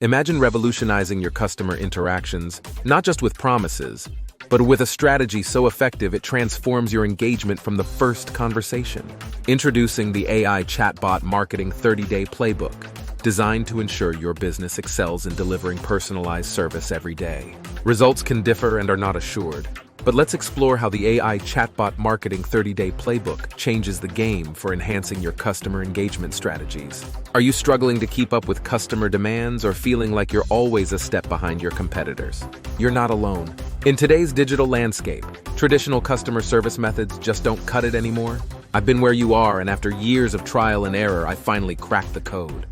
Imagine revolutionizing your customer interactions, not just with promises, but with a strategy so effective it transforms your engagement from the first conversation. Introducing the AI Chatbot Marketing 30-Day Playbook, designed to ensure your business excels in delivering personalized service every day. Results can differ and are not assured, but let's explore how the AI Chatbot Marketing 30-Day Playbook changes the game for enhancing your customer engagement strategies. Are you struggling to keep up with customer demands or feeling like you're always a step behind your competitors? You're not alone. In today's digital landscape, traditional customer service methods just don't cut it anymore. I've been where you are, and after years of trial and error, I finally cracked the code.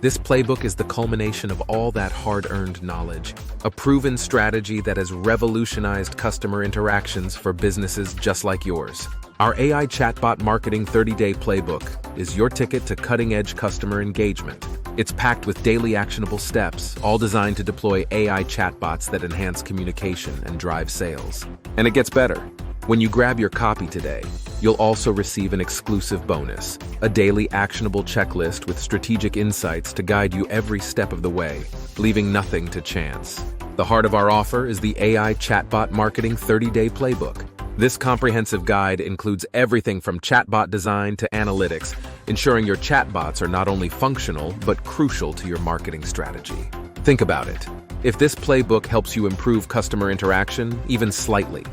This playbook is the culmination of all that hard-earned knowledge, a proven strategy that has revolutionized customer interactions for businesses just like yours. Our AI Chatbot Marketing 30-Day Playbook is your ticket to cutting-edge customer engagement. It's packed with daily actionable steps, all designed to deploy AI chatbots that enhance communication and drive sales. And it gets better. When you grab your copy today, you'll also receive an exclusive bonus, a daily actionable checklist with strategic insights to guide you every step of the way, leaving nothing to chance. The heart of our offer is the AI Chatbot Marketing 30-Day Playbook. This comprehensive guide includes everything from chatbot design to analytics, ensuring your chatbots are not only functional, but crucial to your marketing strategy. Think about it. If this playbook helps you improve customer interaction, even slightly,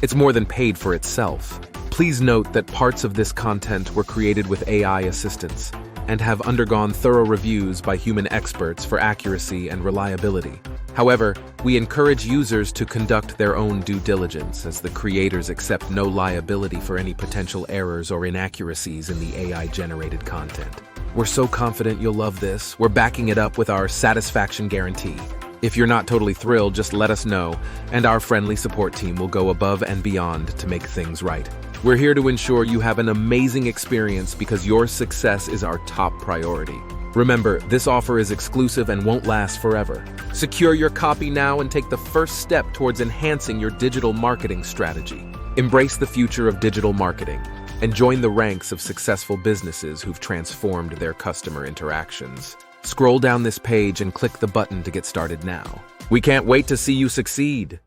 it's more than paid for itself. Please note that parts of this content were created with AI assistance and have undergone thorough reviews by human experts for accuracy and reliability. However, we encourage users to conduct their own due diligence, as the creators accept no liability for any potential errors or inaccuracies in the AI-generated content. We're so confident you'll love this, we're backing it up with our satisfaction guarantee. If you're not totally thrilled, just let us know, and our friendly support team will go above and beyond to make things right. We're here to ensure you have an amazing experience because your success is our top priority. Remember, this offer is exclusive and won't last forever. Secure your copy now and take the first step towards enhancing your digital marketing strategy. Embrace the future of digital marketing and join the ranks of successful businesses who've transformed their customer interactions. Scroll down this page and click the button to get started now. We can't wait to see you succeed.